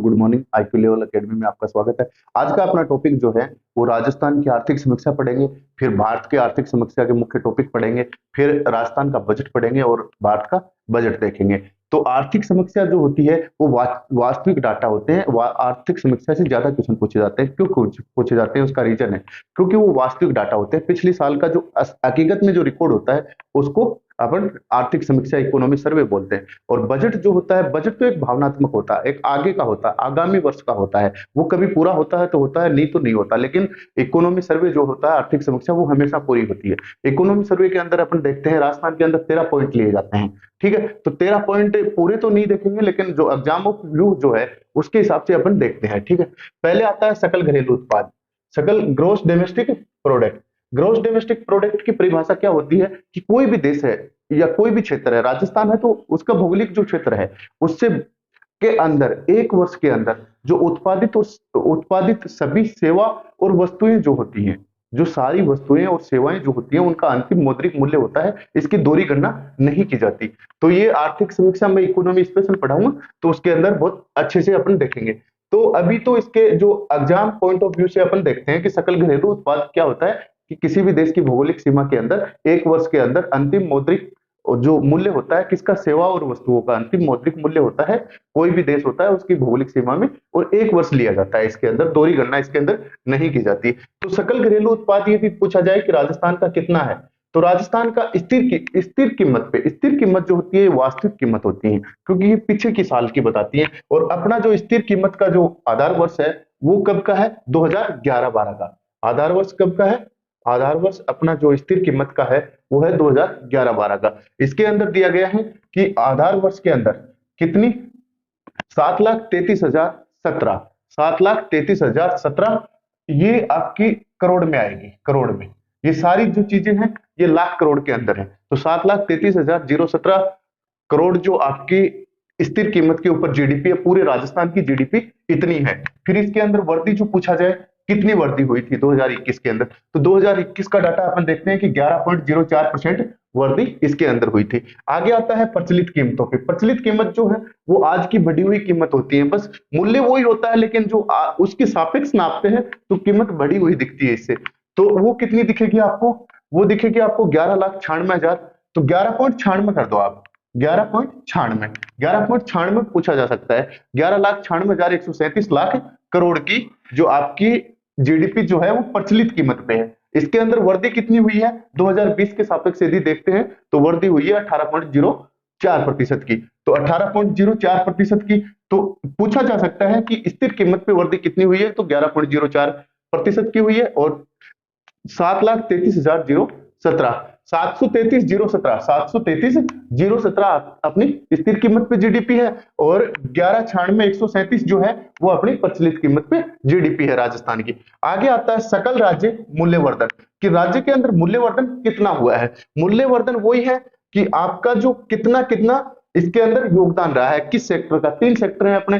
Good morning. IQ level academy में आपका स्वागत है। आज का अपना टॉपिक जो है वो राजस्थान की आर्थिक समीक्षा पढ़ेंगे, फिर भारत की आर्थिक समीक्षा के मुख्य टॉपिक पढ़ेंगे, फिर राजस्थान का बजट पढ़ेंगे और भारत का बजट देखेंगे। तो आर्थिक समीक्षा जो होती है वो वास्तविक डाटा होते हैं। आर्थिक समीक्षा से ज्यादा क्वेश्चन पूछे जाते हैं। क्यों पूछे जाते हैं उसका रीजन है क्योंकि वो वास्तविक डाटा होते हैं। पिछले साल का जो हकीकत में जो रिकॉर्ड होता है उसको अपन आर्थिक समीक्षा इकोनॉमी सर्वे बोलते हैं। और बजट जो होता है, बजट तो एक भावनात्मक होता है, एक आगे का होता है, आगामी वर्ष का होता है। वो कभी पूरा होता है तो होता है, नहीं तो नहीं होता। लेकिन इकोनॉमी सर्वे जो होता है, आर्थिक समीक्षा, वो हमेशा पूरी होती है। इकोनॉमी सर्वे के अंदर अपन देखते हैं राजस्थान के अंदर 13 पॉइंट लिए जाते हैं। ठीक है, तो 13 पॉइंट पूरे तो नहीं देखेंगे, लेकिन जो एग्जाम ऑफ व्यू जो है उसके हिसाब से अपन देखते हैं। ठीक है, पहले आता है सकल घरेलू उत्पाद, सकल gross domestic product. Gross domestic product की परिभाषा क्या होती है कि कोई भी देश है या कोई भी क्षेत्र है, राजस्थान है तो उसका भौगोलिक जो क्षेत्र है उससे के अंदर एक वर्ष के अंदर जो उत्पादित सभी सेवा और वस्तुएं जो होती हैं, जो सारी वस्तुएं और सेवाएं जो होती हैं उनका अंतिम मौद्रिक मूल्य होता है। इसकी दोहरी गणना नहीं की जाती। तो ये आर्थिक समीक्षा में इकोनॉमी स्पेशल पढ़ाऊंगा तो उसके अंदर बहुत अच्छे से अपन देखेंगे। तो अभी तो इसके जो एग्जाम पॉइंट ऑफ व्यू से अपन देखते हैं कि सकल घरेलू उत्पाद क्या होता है कि किसी भी देश की भौगोलिक सीमा के अंदर एक वर्ष के अंदर अंतिम मौद्रिक जो मूल्य होता है, किसका, सेवा और वस्तुओं का अंतिम मौद्रिक मूल्य होता है। कोई भी देश होता है उसकी भौगोलिक सीमा में और एक वर्ष लिया जाता है। इसके अंदर दोहरी गणना इसके अंदर नहीं की जाती। तो सकल घरेलू उत्पाद ये भी पूछा जाए कि राजस्थान का कितना है, तो राजस्थान का स्थिर कीमत पे, स्थिर कीमत जो होती है वास्तविक कीमत होती है क्योंकि ये पीछे की साल की बताती है। और अपना जो स्थिर कीमत का जो आधार वर्ष है वो कब का है, 2011-12 का। आधार वर्ष कब का है, आधार वर्ष अपना जो स्थिर कीमत का है वो है 2011-12 का। इसके अंदर दिया गया है कि आधार वर्ष के अंदर कितनी, 7,33,017, 7,33,017 ये आपकी करोड़ में आएगी, करोड़ में। ये सारी जो चीजें हैं ये लाख करोड़ के अंदर है। तो 7,33,017 करोड़ जो आपकी स्थिर कीमत के ऊपर जीडीपी है, पूरे राजस्थान की जीडीपी इतनी है। फिर इसके अंदर वर्दी जो पूछा जाए, कितनी वर्दी हुई थी 2021 के अंदर, तो 2021 का डाटा अपन देखते हैं कि 11.04% वर्दी इसके अंदर हुई थी। आगे आता है प्रचलित कीमतों पे। प्रचलित कीमत जो है वो आज की बढ़ी हुई कीमत होती है, बस मूल्य वही होता है लेकिन जो उसकी सापेक्ष नापते हैं तो कीमत बढ़ी हुई दिखती है इससे। तो वो कितनी दिखेगी आपको, वो दिखेगी आपको 11,96,000। तो 11.96 कर दो आप, 11.96 पूछा जा सकता है। 11,96,137 लाख करोड़ की जो आपकी जीडीपी जो है वो प्रचलित कीमत पे है। इसके अंदर वर्दी कितनी हुई है 2020 के सापेक्ष यदि देखते हैं तो वर्दी हुई है 18.04% की। तो 18.04% की, तो पूछा जा सकता है कि स्थिर कीमत पे वर्दी कितनी हुई है, तो 11.04% की हुई है। और 7,33,017, 733,017 अपनी स्थिर कीमत पे जीडीपी है और 11,96,137 जो है वो अपनी प्रचलित कीमत पे जीडीपी है राजस्थान की। आगे आता है सकल राज्य मूल्यवर्धन, कि राज्य के अंदर मूल्यवर्धन कितना हुआ है। मूल्यवर्धन वही है कि आपका जो कितना कितना इसके अंदर योगदान रहा है, किस सेक्टर का। 3 सेक्टर है अपने,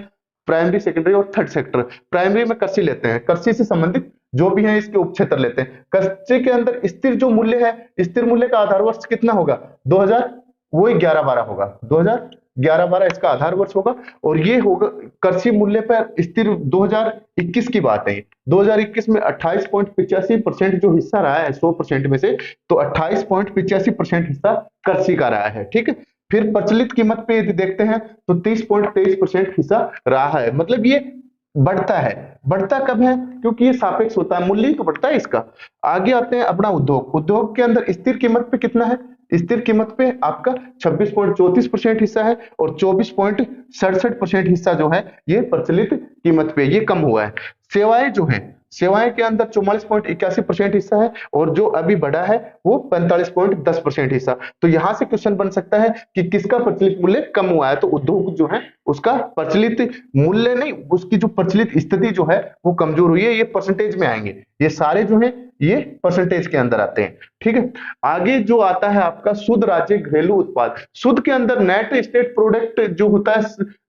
प्राइमरी, सेकेंडरी और थर्ड सेक्टर। प्राइमरी में कृषि लेते हैं, कृषि से संबंधित जो भी है इसके उपक्षेत्र लेते हैं। कृषि के अंदर स्थिर जो मूल्य है, स्थिर मूल्य का आधार वर्ष कितना होगा, 2000, वही 11-12 होगा, 2011-12 इसका आधार वर्ष होगा। और ये होगा कृषि मूल्य पर स्थिर 2021 की बात है। 2021 में 28.85% जो हिस्सा रहा है 100% में से, तो 28.85% हिस्सा कृषि का रहा है। ठीक है, फिर प्रचलित कीमत पे यदि देखते हैं तो 30.23% हिस्सा रहा है। मतलब ये बढ़ता है। बढ़ता कब है, क्योंकि ये सापेक्ष होता है, मूल्य तो बढ़ता है इसका। आगे आते हैं अपना उद्योग। उद्योग के अंदर स्थिर कीमत पे कितना है, स्थिर कीमत पे आपका 26.34% हिस्सा है और 24.67% हिस्सा जो है ये प्रचलित कीमत पे, ये कम हुआ है। सेवाएं जो है, सेवाएं के अंदर 44.81% हिस्सा है और जो अभी बढ़ा है वो 45.10% हिस्सा। तो यहां से क्वेश्चन बन सकता है कि किसका प्रचलित मूल्य कम हुआ है, तो उद्योग जो है उसका प्रचलित मूल्य नहीं, उसकी जो प्रचलित स्थिति जो है वो कमजोर हुई है। ये परसेंटेज में आएंगे, ये सारे जो है ये परसेंटेज के अंदर आते हैं। ठीक है, आगे जो आता है आपका शुद्ध राज्य घरेलू उत्पाद। शुद्ध के अंदर नेट स्टेट प्रोडक्ट जो होता है,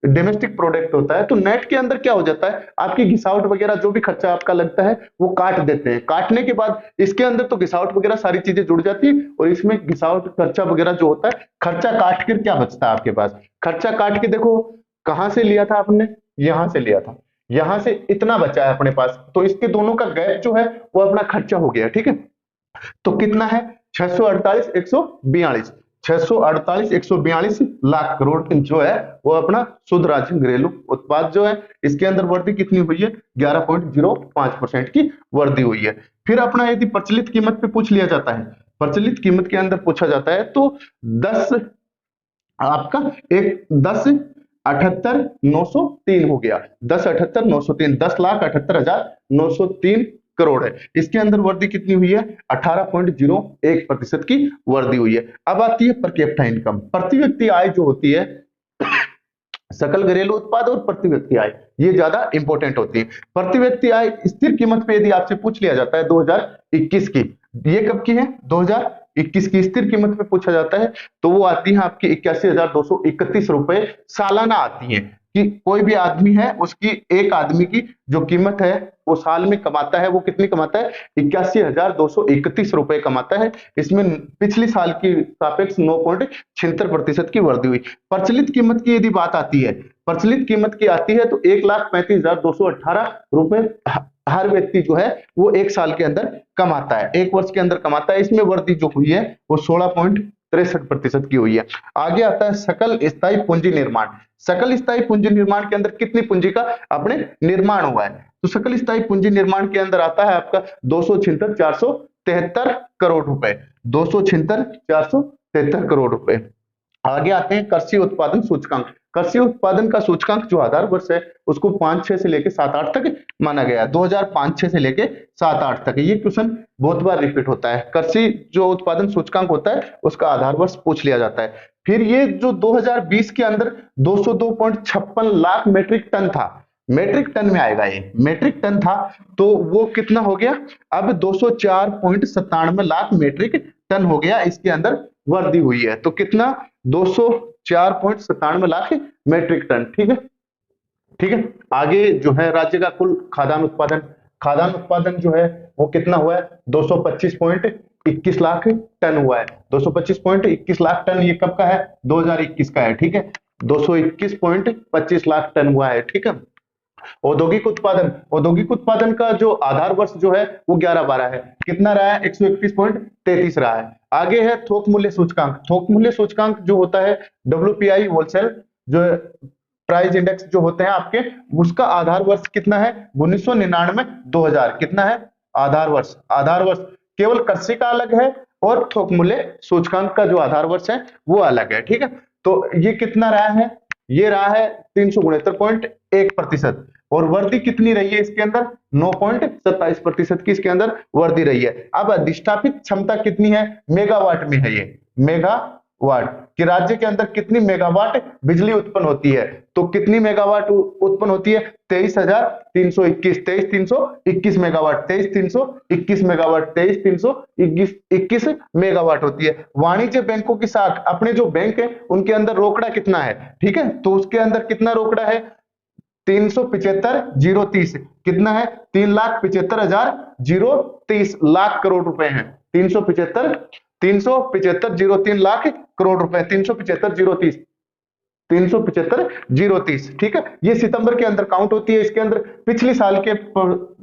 डोमेस्टिक प्रोडक्ट होता है। तो नेट के अंदर क्या हो जाता है, आपकी घिसावट वगैरह जो भी खर्चा आपका लगता है वो काट देते हैं। काटने के बाद इसके अंदर तो घिसावट वगैरह सारी चीजें जुड़ जाती है और इसमें घिसावट खर्चा वगैरह जो होता है, खर्चा काट कर क्या बचता है आपके पास, खर्चा काट के देखो कहां से लिया था आपने, यहां से लिया था, यहां से इतना बचा है अपने पास, तो इसके दोनों का गैप जो है वो अपना खर्चा हो गया, ठीक है। तो कितना है 648,142, 648,142 लाख करोड़ जो है वो अपना शुद्ध राज्य घरेलू उत्पाद जो है, इसके अंदर वृद्धि कितनी हुई है 11.05% की वृद्धि हुई है। फिर अपना यदि प्रचलित कीमत पे पूछ लिया जाता है, प्रचलित कीमत के अंदर पूछा जाता है तो 10 आपका एक 10,78,903 हो गया, 10,78,903, 10,78,903 करोड़ है। इसके अंदर वृद्धि कितनी हुई है 18.01% की वृद्धि हुई है। अब आती है पर कैपिटा इनकम, प्रति व्यक्ति आय जो होती है, सकल घरेलू उत्पाद और प्रति व्यक्ति आय ये ज्यादा इंपॉर्टेंट होती है। प्रति व्यक्ति आय स्थिर कीमत पे यदि आपसे पूछ लिया जाता है 2021 की, ये कब की है 2021 की स्थिर कीमत पे पूछा जाता है, तो वो आती है आपकी 81,231 रुपए सालाना आती है। कि कोई भी आदमी है उसकी, एक आदमी की जो कीमत है वो साल में कमाता है, वो कितनी कमाता है 81,231 रुपए कमाता है। इसमें पिछली साल की सापेक्ष 9.76% की वृद्धि हुई। प्रचलित कीमत की यदि बात आती है, प्रचलित कीमत की आती है तो 1,35,218 रुपए हर व्यक्ति जो है वो एक साल के अंदर कमाता है, एक वर्ष के अंदर कमाता है। इसमें वृद्धि जो हुई है वो 16.63% की हुई है। आगे आता है सकल स्थायी पूंजी निर्माण। सकल स्थायी पूंजी निर्माण के अंदर कितनी पूंजी का अपने निर्माण हुआ है, तो सकल स्थायी पूंजी निर्माण के अंदर आता है आपका 276,473 करोड़ रुपए, 276,473 करोड़ रुपए। आगे आते हैं कृषि उत्पादन सूचकांक। कृषि उत्पादन का सूचकांक जो आधार वर्ष है उसको 5-6 से लेके 7-8 तक माना गया है, 2005-6 से लेके 7-8 तक। ये क्वेश्चन बहुत बार रिपीट होता है, कृषि जो उत्पादन सूचकांक होता है उसका आधार वर्ष पूछ लिया जाता है। फिर ये जो 2020 के अंदर 202.56 लाख मेट्रिक टन था, मेट्रिक टन में आएगा, ये मेट्रिक टन था, तो वो कितना हो गया अब 204.97 लाख मेट्रिक टन हो गया, इसके अंदर वृद्धि हुई है। तो कितना 204.97 लाख मेट्रिक टन, ठीक है, ठीक है। आगे जो है राज्य का कुल खाद्यान्न उत्पादन, खाद्यान्न उत्पादन जो है वो कितना हुआ है 225.21 लाख टन हुआ है, 225.21 लाख टन। ये कब का है 2021 का है, ठीक है, 221.25 लाख टन हुआ है, ठीक है। औद्योगिक उत्पादन, औद्योगिक उत्पादन का जो आधार वर्ष जो है वो 11-12 है, कितना रहा है 131.33 रहा है। आगे है थोक मूल्य सूचकांक। थोक मूल्य सूचकांक जो होता है WPI होलसेल जो प्राइस इंडेक्स जो होते हैं आपके, उसका आधार वर्ष कितना है 1999-2000, कितना है आधार वर्ष, आधार वर्ष केवल कृषि का अलग है और थोक मूल्य सूचकांक का जो आधार वर्ष है वो अलग है, ठीक है। तो ये कितना रहा है, ये रहा है 369.1%, और वृद्धि कितनी रही है इसके अंदर 9.27% की इसके अंदर वृद्धि रही है। अब अधिष्ठापित क्षमता कितनी है मेगावाट में है, ये मेगावाट कि राज्य के अंदर कितनी मेगावाट बिजली उत्पन्न होती है, तो कितनी मेगावाट उत्पन्न होती है 23,321 मेगावाट, 23,321 मेगावाट, 23,321 मेगावाट होती है। वाणिज्य बैंकों की साख, अपने जो बैंक है उनके अंदर रोकड़ा कितना है, ठीक है, तो उसके अंदर कितना रोकड़ा है 375,030, कितना है 3,75,030 लाख करोड़ रुपए हैं, 375,003 लाख करोड़ रुपए, 375,030, ठीक है। ये सितंबर के अंदर काउंट होती है, इसके अंदर पिछले साल के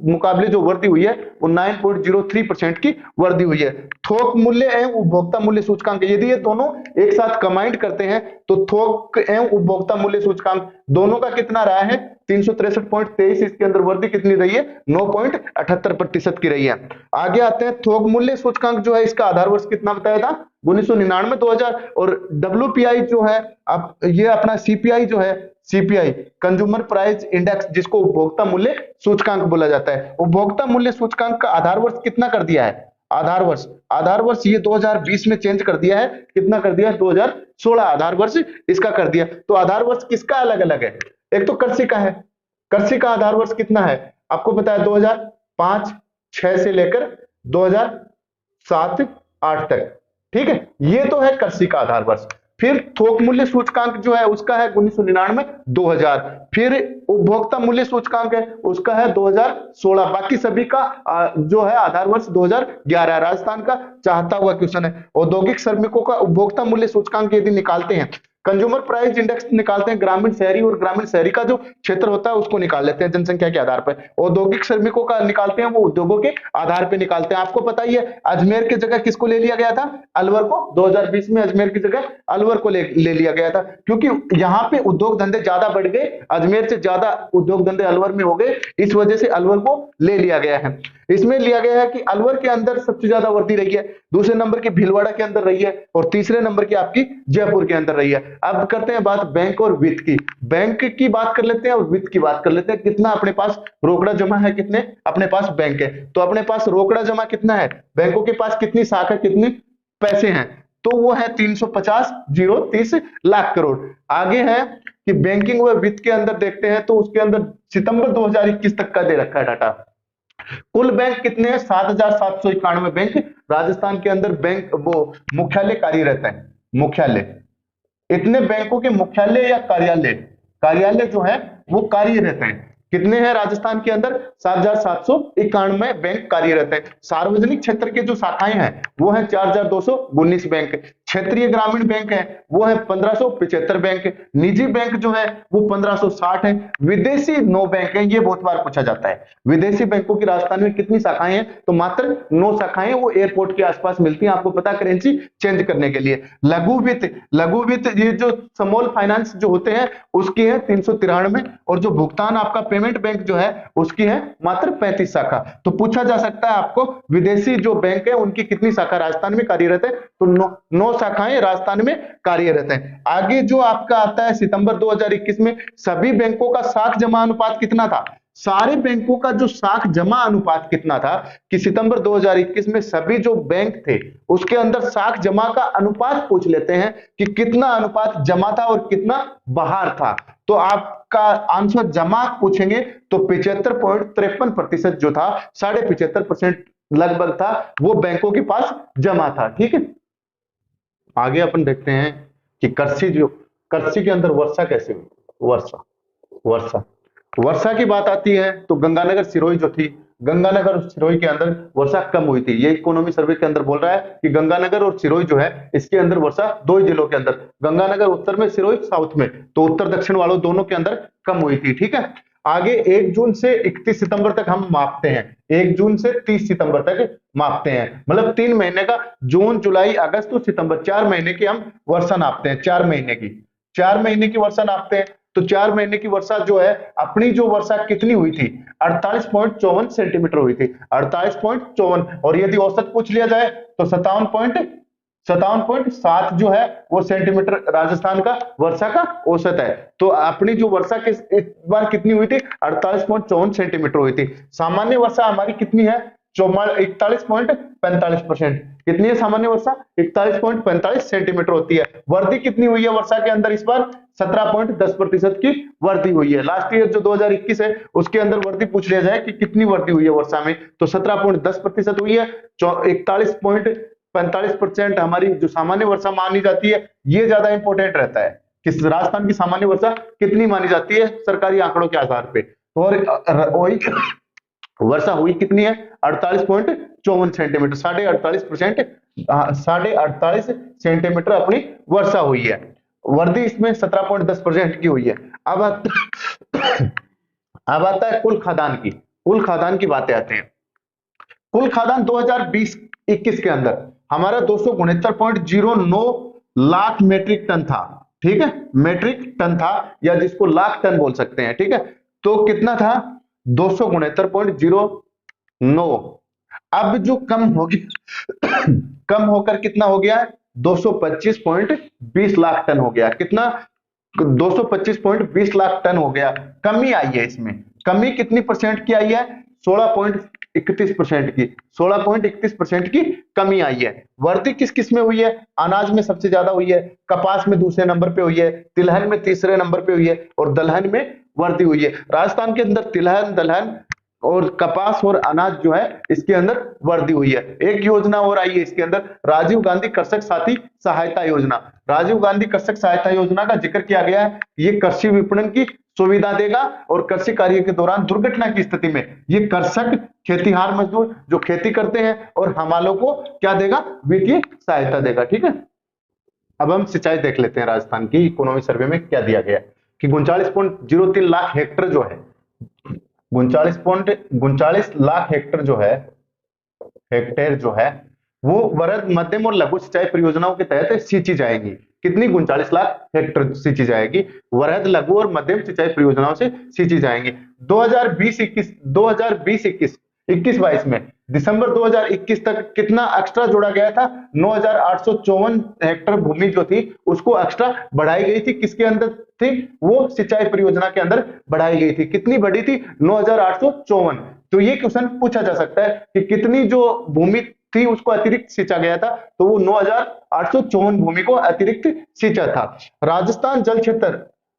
मुकाबले जो वृद्धि हुई है वो 9.03% की वृद्धि हुई है। थोक मूल्य एवं उपभोक्ता मूल्य सूचकांक, यदि ये दोनों एक साथ कंबाइंड करते हैं तो थोक एवं उपभोक्ता मूल्य सूचकांक दोनों का कितना रहा है 363.23, इसके अंदर वृद्धि कितनी रही है 9.78% की रही है। आगे आते हैं थोक मूल्य सूचकांक जो है इसका आधार वर्ष कितना बताया था 1999-2000, और WPI जो है अब ये अपना CPI जो है, CPI कंज्यूमर प्राइस इंडेक्स जिसको उपभोक्ता मूल्य सूचकांक बोला जाता है, उपभोक्ता मूल्य सूचकांक का आधार वर्ष कितना कर दिया है, आधार वर्ष, आधार वर्ष ये 2020 में चेंज कर दिया है, कितना कर दिया 2016 आधार वर्ष इसका कर दिया। तो आधार वर्ष किसका अलग अलग है, एक तो कृषि का है, कृषि का आधार वर्ष कितना है आपको पता है 2005-6 से लेकर 2007-8 तक, ठीक है, ये तो है कृषि का आधार वर्ष। फिर थोक मूल्य सूचकांक जो है उसका है 1999-2000, फिर उपभोक्ता मूल्य सूचकांक है उसका है 2016, बाकी सभी का जो है आधार वर्ष 2011। राजस्थान का चाहता हुआ क्वेश्चन है, औद्योगिक श्रमिकों का उपभोक्ता मूल्य सूचकांक यदि निकालते हैं कंज्यूमर प्राइस इंडेक्स निकालते हैं, ग्रामीण शहरी, और ग्रामीण शहरी का जो क्षेत्र होता है उसको निकाल लेते हैं जनसंख्या के आधार पर। औद्योगिक श्रमिकों का निकालते हैं, वो उद्योगों के आधार पर निकालते हैं। आपको पता ही है अजमेर की जगह किसको ले लिया गया था, अलवर को। 2020 में अजमेर की जगह अलवर को ले लिया गया था, क्योंकि यहाँ पे उद्योग धंधे ज्यादा बढ़ गए, अजमेर से ज्यादा उद्योग धंधे अलवर में हो गए, इस वजह से अलवर को ले लिया गया है। इसमें लिया गया है कि अलवर के अंदर सबसे ज्यादा वृद्धि रही है, दूसरे नंबर की भीलवाड़ा के अंदर रही है, और तीसरे नंबर की आपकी जयपुर के अंदर रही है। अब करते हैं बात बैंक और वित्त की। बैंक की बात कर लेते हैं और वित्त की बात कर लेते हैं। कितना अपने पास रोकड़ा जमा है, कितने अपने पास बैंक है। तो अपने पास रोकड़ा जमा कितना है, बैंकों के पास कितनी शाखा, कितने पैसे हैं, तो वो है 350,030 लाख करोड़। आगे है कि बैंकिंग व वित्त के अंदर देखते हैं, तो उसके अंदर सितंबर 2021 तक का दे रखा है डाटा। कुल बैंक कितने हैं, 7,791 बैंक राजस्थान के अंदर बैंक वो मुख्यालय कार्यरत है। मुख्यालय, इतने बैंकों के मुख्यालय या कार्यालय जो है वो कार्यरत हैं। कितने हैं राजस्थान के अंदर, 7,791 बैंक कार्यरत हैं। सार्वजनिक क्षेत्र के जो शाखाएं हैं वो है 4,219 बैंक। क्षेत्रीय ग्रामीण बैंक है वो है 1,575 बैंक। निजी बैंक जो है वो 1,560 है। विदेशी 9 बैंक है, ये बहुत बार पूछा जाता है। विदेशी बैंकों की राजस्थान में कितनी शाखाएं हैं, तो मात्र 9 शाखाएं, वो एयरपोर्ट के आसपास मिलती हैं, आपको पता, करेंसी चेंज करने के लिए। लघु वित्त ये जो स्मॉल फाइनेंस जो होते हैं उसकी है 393, और जो भुगतान आपका पेमेंट बैंक जो है उसकी है मात्र 35 शाखा। तो पूछा जा सकता है आपको विदेशी जो बैंक है उनकी कितनी शाखा राजस्थान में कार्यरत है, तो 9 शाखाएं राजस्थान में कार्यरत हैं। आगे जो आपका आता है सितंबर 2021 में सभी बैंकों का साख जमा अनुपात कितना था। सारे बैंकों का जो साख जमा अनुपात कितना था कि सितंबर 2021 में सभी जो बैंक थे उसके अंदर साख जमा का अनुपात पूछ लेते हैं कि कितना अनुपात जमा था और कितना बाहर था। तो आपका आंसर जमा पूछेंगे तो 75.53% जो था, 75.5% लगभग था, वो बैंकों के पास जमा था। ठीक है, आगे अपन देखते हैं कि कृषि के अंदर वर्षा कैसे हुई। वर्षा की बात आती है तो गंगानगर सिरोही जो थी, गंगानगर और सिरोही के अंदर वर्षा कम हुई थी। ये इकोनॉमी सर्वे के अंदर बोल रहा है कि गंगानगर और सिरोही जो है इसके अंदर वर्षा 2 ही जिलों के अंदर, गंगानगर उत्तर में, सिरोही साउथ में, तो उत्तर दक्षिण वालों दोनों के अंदर कम हुई थी। ठीक है, आगे 1 जून से 31 सितंबर तक हम मापते हैं, 1 जून से 30 सितंबर तक मापते हैं, मतलब 3 महीने का, जून जुलाई अगस्त और सितंबर, 4 महीने की हम वर्षा नापते हैं। 4 महीने की वर्षा नापते हैं। तो 4 महीने की वर्षा जो है, अपनी जो वर्षा कितनी हुई थी, 48.54 सेंटीमीटर हुई थी, 48.54, और यदि औसत पूछ लिया जाए तो 57.7 जो है वो सेंटीमीटर राजस्थान का वर्षा का औसत है। तो अपनी जो वर्षा के इस बार कितनी हुई थी, 48.54 सेंटीमीटर हुई थी। सामान्य वर्षा हमारी कितनी है, 41.45%। कितनी है सामान्य वर्षा, 41.45 सेंटीमीटर होती है। वृद्धि कितनी हुई है वर्षा के अंदर इस बार, 17.10% की वृद्धि हुई है। लास्ट ईयर जो 2021 है उसके अंदर वृद्धि पूछ लिया जाए कि कितनी वृद्धि हुई है वर्षा में, तो 17.10% हुई है। 41.45% हमारी जो सामान्य वर्षा मानी जाती है, ये ज्यादा इंपॉर्टेंट रहता है कि राजस्थान की सामान्य वर्षा कितनी मानी जाती है सरकारी आंकड़ों के आधार पे। और वही वर्षा हुई कितनी है, 48.54 सेंटीमीटर, 48.5% सेंटीमीटर अपनी वर्षा हुई है। वृद्धि इसमें 17.10% की हुई है। अब आता है कुल खादान की बातें आते हैं। कुल खादान 2020-21 के अंदर हमारा 269.09 लाख मेट्रिक टन था। ठीक है, मेट्रिक टन था, या जिसको लाख टन बोल सकते हैं। ठीक है, तो कितना था, 269.09। अब जो कम होकर कितना हो गया, 225.20 लाख टन हो गया। कितना, 225.20 लाख टन हो गया। कमी आई है इसमें, कमी कितनी परसेंट की आई है, 16.31% की, 16.31% की कमी आई है। वृद्धि किस किस में हुई है, अनाज में सबसे ज्यादा हुई है, कपास में दूसरे नंबर पे हुई है, तिलहन में तीसरे नंबर पे हुई है, और दलहन में वृद्धि हुई है। राजस्थान के अंदर तिलहन, दलहन और कपास और अनाज जो है इसके अंदर वृद्धि हुई है। एक योजना और आई है इसके अंदर, राजीव गांधी कृषक साथी सहायता योजना। राजीव गांधी कृषक सहायता योजना का जिक्र किया गया है। ये कृषि विपणन की सुविधा देगा, और कृषि कार्य के दौरान दुर्घटना की स्थिति में ये कृषक, खेतीहार मजदूर जो खेती करते हैं और हमालों को क्या देगा, वित्तीय सहायता देगा। ठीक है, अब हम सिंचाई देख लेते हैं। राजस्थान की इकोनॉमी सर्वे में क्या दिया गया कि 39.03 लाख हेक्टर जो है, 39 लाख हेक्टर जो है, हेक्टेयर जो है, वो वृहद मध्यम और लघु सिंचाई परियोजनाओं के तहत सींची जाएंगी। कितनी? 39 लाख हेक्टर सींची जाएगी, वृहद लघु और मध्यम सिंचाई परियोजनाओं से सींची जाएंगी। 2020-21 में दिसंबर 2021 तक कितना एक्स्ट्रा जोड़ा गया था? 9,854 हेक्टर भूमि जो थी उसको एक्स्ट्रा बढ़ाई गई थी। किसके अंदर थी? वो सिंचाई परियोजना के अंदर बढ़ाई गई थी। कितनी बढ़ी थी? 9,854। तो ये क्वेश्चन पूछा जा सकता है कि कितनी जो भूमि थी उसको अतिरिक्त सींचा गया था, तो वो 9,854 भूमि को अतिरिक्त सींचा था।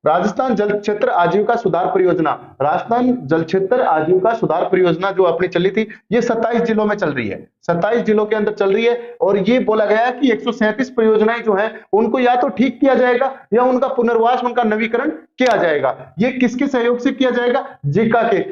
राजस्थान जल क्षेत्र आजीविका सुधार परियोजना, राजस्थान जल क्षेत्र आजीविका सुधार परियोजना जो अपनी चली थी, ये 27 जिलों में चल रही है, 27 जिलों के अंदर चल रही है। और ये बोला गया है कि 137 परियोजनाएं जो है उनको या तो ठीक किया जाएगा या उनका पुनर्वास, उनका नवीकरण किया जाएगा। ये किसके सहयोग से किया जाएगा? जीका के,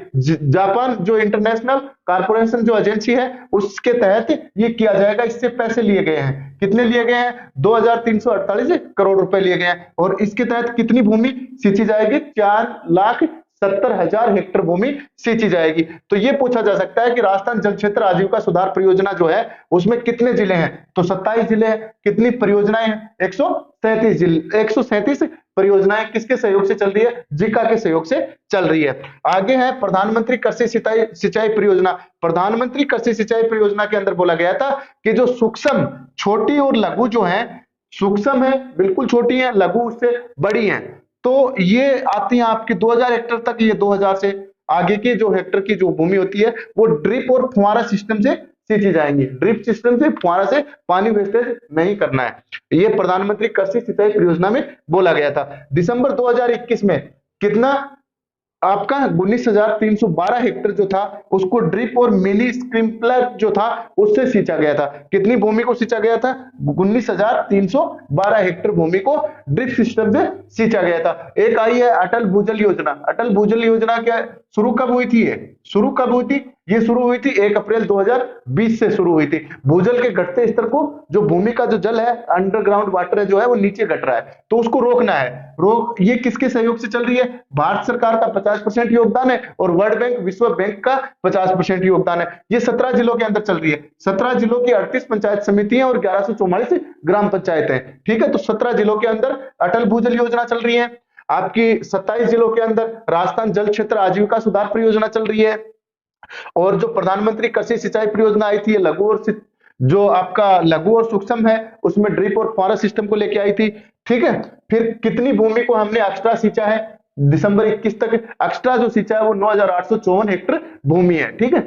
जापान जो इंटरनेशनल कारपोरेशन जो एजेंसी है उसके तहत ये किया जाएगा। इससे पैसे लिए गए हैं। कितने लिए गए हैं? 2,348 करोड़ रुपए लिए गए हैं। और इसके तहत कितनी भूमि सींची जाएगी? 4,70,000 हेक्टेयर भूमि सींची जाएगी। तो ये पूछा जा सकता है कि राजस्थान जल क्षेत्र आजीविका सुधार परियोजना जो है उसमें कितने जिले हैं? तो 27 जिले हैं। कितनी परियोजनाएं हैं? 137 जिले, 137 परियोजनाएं किसके सहयोग से चल रही है? जीका के सहयोग से चल रही है। आगे है प्रधानमंत्री कृषि सिंचाई परियोजना। प्रधानमंत्री कृषि सिंचाई परियोजना के अंदर बोला गया था कि जो सूक्ष्म, छोटी और लघु जो है, सूक्ष्म है बिल्कुल छोटी है, लघु उससे बड़ी है, तो ये आती है आपके 2,000 हेक्टर तक। ये 2,000 से आगे की जो हेक्टर की जो भूमि होती है वो ड्रिप और फुहारा सिस्टम से सींची जाएंगी। ड्रिप सिस्टम से, फुहारा से पानी वेस्टेज नहीं करना है। ये प्रधानमंत्री कृषि सिंचाई परियोजना में बोला गया था। दिसंबर 2021 में कितना आपका 19,312 हेक्टर जो था उसको ड्रिप और मिनी स्प्रिंकलर जो था उससे सींचा गया था। कितनी भूमि को सींचा गया था? 19,312 हेक्टर भूमि को ड्रिप सिस्टम से सींचा गया था। एक आई है अटल भूजल योजना। अटल भूजल योजना क्या शुरू कब हुई थी? ये शुरू कब हुई थी? ये शुरू हुई थी 1 अप्रैल 2020 से शुरू हुई थी। भूजल के घटते स्तर को, जो भूमि का जो जल है, अंडरग्राउंड वाटर है जो है वो नीचे घट रहा है, तो उसको रोकना है। ये किसके सहयोग से चल रही है? भारत सरकार का 50% योगदान है और वर्ल्ड बैंक, विश्व बैंक का 50% योगदान है। ये 17 जिलों के अंदर चल रही है। 17 जिलों की 38 पंचायत समितियां और 1144 ग्राम पंचायतें, ठीक है। तो 17 जिलों के अंदर अटल भूजल योजना चल रही है। आपकी 27 जिलों के अंदर राजस्थान जल क्षेत्र आजीविका सुधार परियोजना चल रही है। और जो प्रधानमंत्री कृषि सिंचाई परियोजना आई थी, लघु और जो आपका लघु और सूक्ष्म है उसमें ड्रिप और फुहारा सिस्टम को लेके आई थी, ठीक है। फिर कितनी भूमि को हमने एक्स्ट्रा सींचा है? दिसंबर 21 तक एक्स्ट्रा जो सींचा है वो 9,854 हेक्टर भूमि है, ठीक है।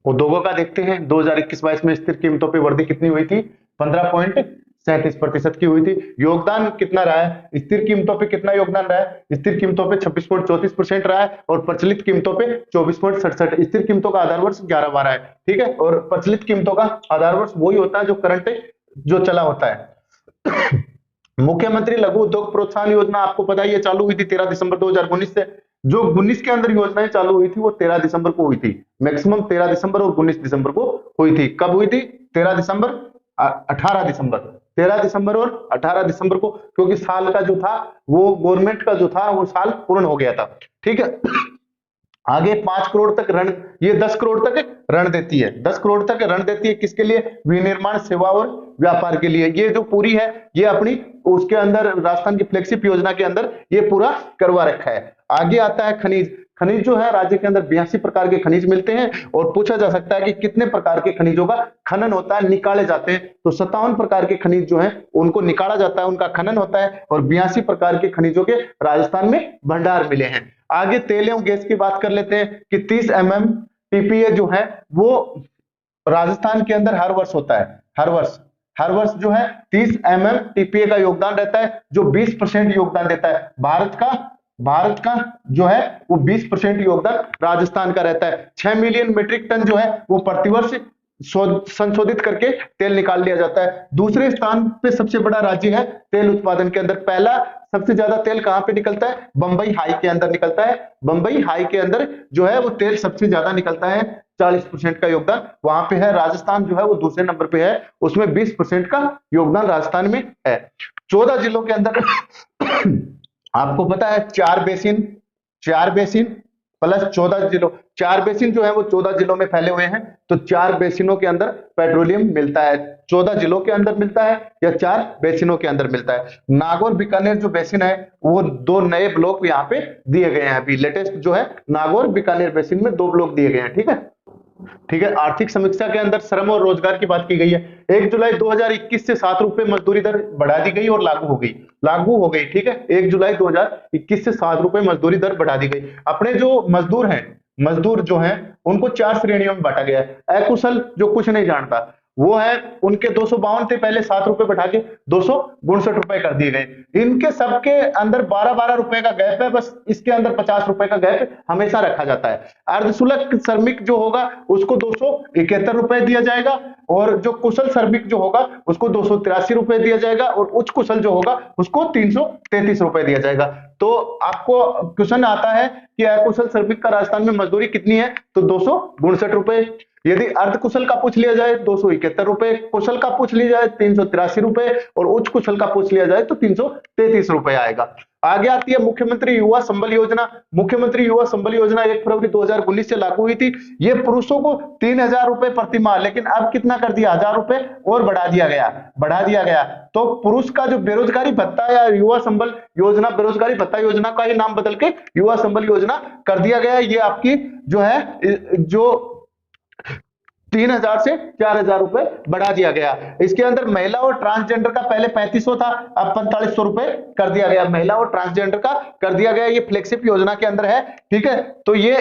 उद्योगों का देखते हैं। 2021-22 में स्थिर कीमतों पर वृद्धि कितनी हुई थी? 15.37% की हुई थी। योगदान कितना रहा है? स्थिर कीमतों पे कितना योगदान रहा है? स्थिर कीमतों पे 26.34% रहा है और प्रचलित कीमतों पे 24.67। स्थिर कीमतों का आधार वर्ष 11-12 है, ठीक है। और प्रचलित कीमतों का आधार वर्ष वही होता है जो करंट जो चला होता है। मुख्यमंत्री लघु उद्योग प्रोत्साहन योजना आपको पता है ये चालू हुई थी 13 दिसंबर 2019 से। जो 19 के अंदर योजनाएं चालू हुई थी वो 13 दिसंबर को हुई थी। मैक्सिमम 13 दिसंबर और 19 दिसंबर को हुई थी। कब हुई थी? 13 दिसंबर, 18 दिसंबर, 13 दिसंबर और 18 दिसंबर को, क्योंकि साल का जो था वो गवर्नमेंट का जो था वो साल पूर्ण हो गया था, ठीक है। आगे 5 करोड़ तक ऋण, ये 10 करोड़ तक ऋण देती है। 10 करोड़ तक ऋण देती है किसके लिए? विनिर्माण, सेवा और व्यापार के लिए। ये जो पूरी है ये अपनी उसके अंदर राजस्थान की फ्लैगशिप योजना के अंदर ये पूरा करवा रखा है। आगे आता है खनिज। खनिज जो है राज्य के अंदर 82 प्रकार के खनिज मिलते हैं और पूछा जा सकता है कि कितने प्रकार के खनिजों का खनन होता है, निकाले जाते हैं। तो 57 प्रकार के खनिज जो है उनको निकाला जाता है, उनका खनन होता है और 82 प्रकार के खनिजों के राजस्थान में भंडार मिले हैं। आगे तेल एवं गैस की बात कर लेते हैं कि 30 MMTPA जो है वो राजस्थान के अंदर हर वर्ष होता है। हर वर्ष जो है 30 MMTPA का योगदान रहता है, जो 20% योगदान देता है। भारत का जो है वो 20% योगदान राजस्थान का रहता है। 6 मिलियन मीट्रिक टन जो है वो प्रतिवर्ष संशोधित करके तेल निकाल लिया जाता है। दूसरे स्थान पे सबसे बड़ा राज्य है तेल उत्पादन के अंदर। पहला सबसे ज्यादा तेल कहां पे निकलता है? बंबई हाई के अंदर निकलता है। बंबई हाई के अंदर जो है वो तेल सबसे ज्यादा निकलता है। 40% का योगदान वहां पे है। राजस्थान जो है वो दूसरे नंबर पे है, उसमें 20% का योगदान राजस्थान में है। 14 जिलों के अंदर आपको पता है 4 बेसिन प्लस 14 जिलों, 4 बेसिन जो है वो 14 जिलों में फैले हुए हैं, तो 4 बेसिनों के अंदर पेट्रोलियम मिलता है। 14 जिलों के अंदर मिलता है या 4 बेसिनों के अंदर मिलता है। नागौर बीकानेर जो बेसिन है वो 2 नए ब्लॉक यहाँ पे दिए गए हैं, अभी लेटेस्ट जो है नागौर बीकानेर बेसिन में 2 ब्लॉक दिए गए हैं। ठीक है, ठीक है। आर्थिक समीक्षा के अंदर श्रम और रोजगार की बात की गई है। 1 जुलाई 2021 से 7 रुपए मजदूरी दर बढ़ा दी गई और लागू हो गई। ठीक है, 1 जुलाई 2021 से 7 रुपए मजदूरी दर बढ़ा दी गई। अपने जो मजदूर जो हैं उनको 4 श्रेणियों में बांटा गया है। अकुशल जो कुछ नहीं जानता वो है, उनके 252 थे, पहले 7 रुपए बढ़ा के 259 रुपए कर दिए गए। इनके सबके अंदर 12-12 रुपए का गैप है, बस इसके अंदर 50 रुपए का गैप हमेशा रखा जाता है। अर्धशुल्क श्रमिक जो होगा उसको 271 रुपए दिया जाएगा, और जो कुशल श्रमिक जो होगा उसको 283 रुपए दिया जाएगा, और उच्च कुशल जो होगा उसको 333 रुपए दिया जाएगा। तो आपको क्वेश्चन आता है कि अकुशल श्रमिक का राजस्थान में मजदूरी कितनी है, तो 259 रुपए। यदि अर्धकुशल का पूछ लिया जाए 271 रुपए, कुशल का पूछ लिया जाए 383 रुपए, और उच्च कुशल का पूछ लिया जाए तो 333 रुपए आएगा। आगे आती है मुख्यमंत्री युवा संबल योजना। मुख्यमंत्री युवा संबल योजना 1 फरवरी 2019 से लागू हुई थी। ये पुरुषों को 3000 रुपए प्रति माह, लेकिन अब कितना कर दिया, 1000 रुपए और बढ़ा दिया गया। तो पुरुष का जो बेरोजगारी भत्ता या युवा संबल योजना, बेरोजगारी भत्ता योजना का ही नाम बदल के युवा संबल योजना कर दिया गया। ये आपकी जो है जो 3000 से 4000 रुपए बढ़ा दिया गया। इसके अंदर महिला और ट्रांसजेंडर का पहले 3500 था, अब 4500 रुपए कर दिया गया। महिला और ट्रांसजेंडर का कर दिया गया, ये फ्लेक्सिप योजना के अंदर है। ठीक है, तो ये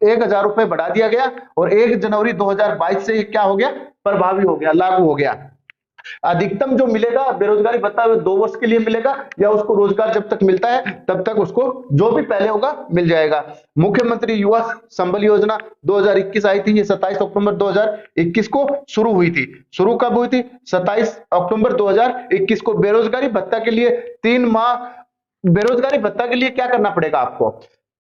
1000 रुपए बढ़ा दिया गया, और 1 जनवरी 2022 से ये क्या हो गया, प्रभावी हो गया, लागू हो गया। अधिकतम जो मिलेगा बेरोजगारी भत्ता 2 वर्ष के लिए मिलेगा, या उसको रोजगार जब तक मिलता है तब तक उसको जो भी पहले होगा मिल जाएगा। मुख्यमंत्री युवा संबल योजना 2021 आई थी, ये 27 अक्टूबर 2021 को शुरू हुई थी। शुरू कब हुई थी, 27 अक्टूबर 2021 को। बेरोजगारी भत्ता के लिए 3 माह, बेरोजगारी भत्ता के लिए क्या करना पड़ेगा आपको,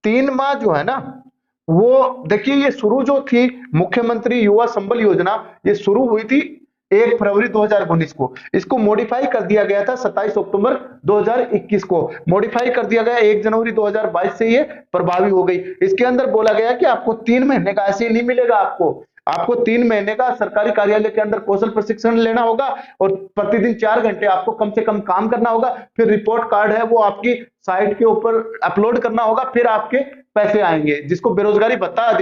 3 माह जो है ना, वो देखिए ये शुरू जो थी मुख्यमंत्री युवा संबल योजना, ये शुरू हुई थी 1 फरवरी 2019 को। इसको मॉडिफाई कर दिया गया था 27 अक्टूबर 2021 को, मॉडिफाई कर दिया गया। 1 जनवरी 2022 से ये प्रभावी हो गई। इसके अंदर बोला गया कि आपको 3 महीने का ऐसे नहीं मिलेगा, आपको 3 महीने का सरकारी कार्यालय के अंदर कौशल प्रशिक्षण लेना होगा, और प्रतिदिन 4 घंटे आपको कम से कम काम करना होगा। फिर रिपोर्ट कार्ड है वो आपकी साइट के ऊपर अपलोड करना होगा, फिर आपके पैसे आएंगे। जिसको बेरोजगारी भत्ता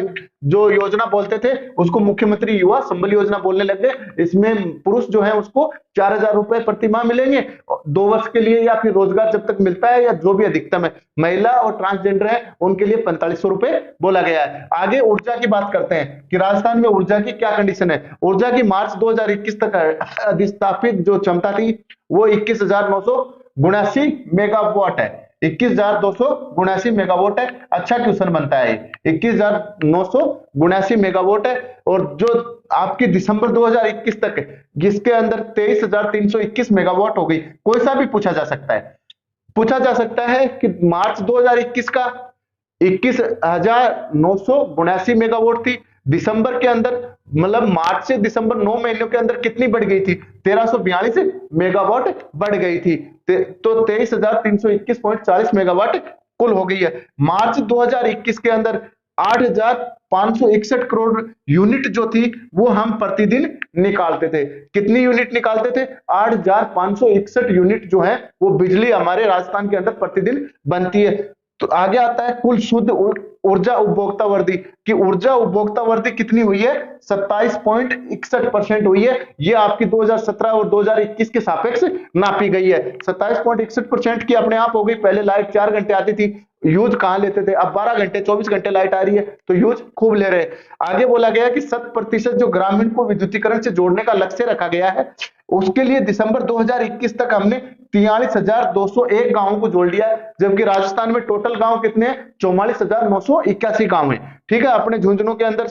जो योजना बोलते थे उसको मुख्यमंत्री युवा संबल योजना बोलने लगे। इसमें पुरुष जो है उसको 4000 रुपए प्रति माह मिलेंगे 2 वर्ष के लिए, या फिर रोजगार जब तक मिलता है, या जो भी अधिकतम है। महिला और ट्रांसजेंडर है उनके लिए 4500 रुपए बोला गया है। आगे ऊर्जा की बात करते हैं कि राजस्थान में ऊर्जा की क्या कंडीशन है। ऊर्जा की मार्च 2021 तक अधिस्थापित जो क्षमता थी वो 21,979 मेगावाट है। 21,279 मेगावाट है। अच्छा क्वेश्चन बनता है, 21,979 मेगावाट है। और जो आपकी दिसंबर 2021 तक है जिसके अंदर 23,321 मेगावाट हो गई। कोई सा भी पूछा जा सकता है कि मार्च 2021 का 21,979 मेगावाट थी, दिसंबर के अंदर मतलब मार्च से दिसंबर 9 महीनों के अंदर कितनी बढ़ गई थी, 1342 मेगावाट बढ़ गई थी। तो 23,321.40 मेगावाट कुल हो गई है। मार्च 2021 के अंदर 8,561 करोड़ यूनिट जो थी वो हम प्रतिदिन निकालते थे। कितनी यूनिट निकालते थे, 8,561 यूनिट जो है वो बिजली हमारे राजस्थान के अंदर प्रतिदिन बनती है। तो आगे आता है कुल शुद्ध ऊर्जा उपभोक्ता वृद्धि की ऊर्जा उपभोक्ता वृद्धि कितनी हुई है, 27.61% हुई है। ये आपकी 2017 और 2021 के सापेक्ष नापी गई है। 27.61% की अपने आप हो गई। पहले लाइट 4 घंटे आती थी, यूज कहां लेते थे, अब 12 घंटे 24 घंटे लाइट आ रही है तो यूज खूब ले रहे। आगे बोला गया कि 100% जो ग्रामीण को विद्युतीकरण से जोड़ने का लक्ष्य रखा गया है उसके लिए दिसंबर 2021 तक हमने 43,201 गांवों को जोड़ लिया है। जबकि राजस्थान में टोटल गांव कितने हैं, 44,981 गांव हैं। ठीक है, अपने झुंझुनू के अंदर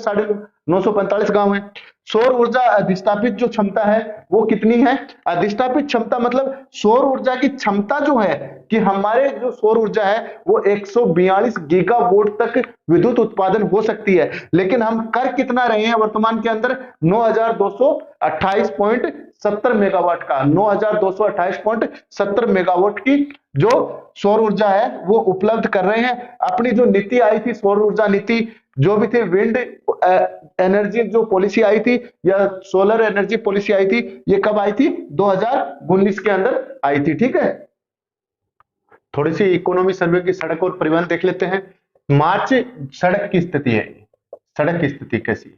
945 गांव हैं। सौर ऊर्जा अधिष्ठापित जो क्षमता है वो कितनी है, अधिष्ठापित क्षमता मतलब सौर ऊर्जा की क्षमता जो है कि हमारे जो सौर ऊर्जा है वो 142 गीगावाट तक विद्युत उत्पादन हो सकती है, लेकिन हम कर कितना रहे हैं वर्तमान के अंदर 9228.70 मेगावाट का, 9228.70 मेगावाट की जो सौर ऊर्जा है वो उपलब्ध कर रहे हैं। अपनी जो नीति आई थी, सौर ऊर्जा नीति जो भी थी, विंड एनर्जी जो पॉलिसी आई थी या सोलर एनर्जी पॉलिसी आई थी, ये कब आई थी? 2019 के अंदर आई थी। ठीक है, थोड़ी सी इकोनॉमी सर्वे की सड़क और परिवहन देख लेते हैं। मार्च सड़क की स्थिति है, सड़क की स्थिति कैसी है,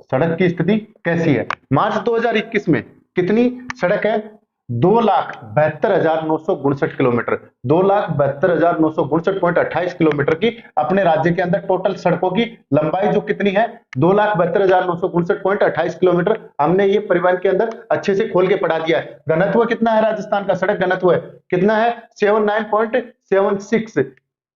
सड़क की स्थिति कैसी है? मार्च 2021 में कितनी सड़क है? 2,72,959 किलोमीटर, 2,72,959.28 किलोमीटर की अपने राज्य के अंदर टोटल सड़कों की लंबाई जो कितनी है? 2,72,959.28 किलोमीटर। हमने ये परिवहन के अंदर अच्छे से खोल के पढ़ा दिया है। घनत्व कितना है राजस्थान का? सड़क घनत्व है कितना है? 79.76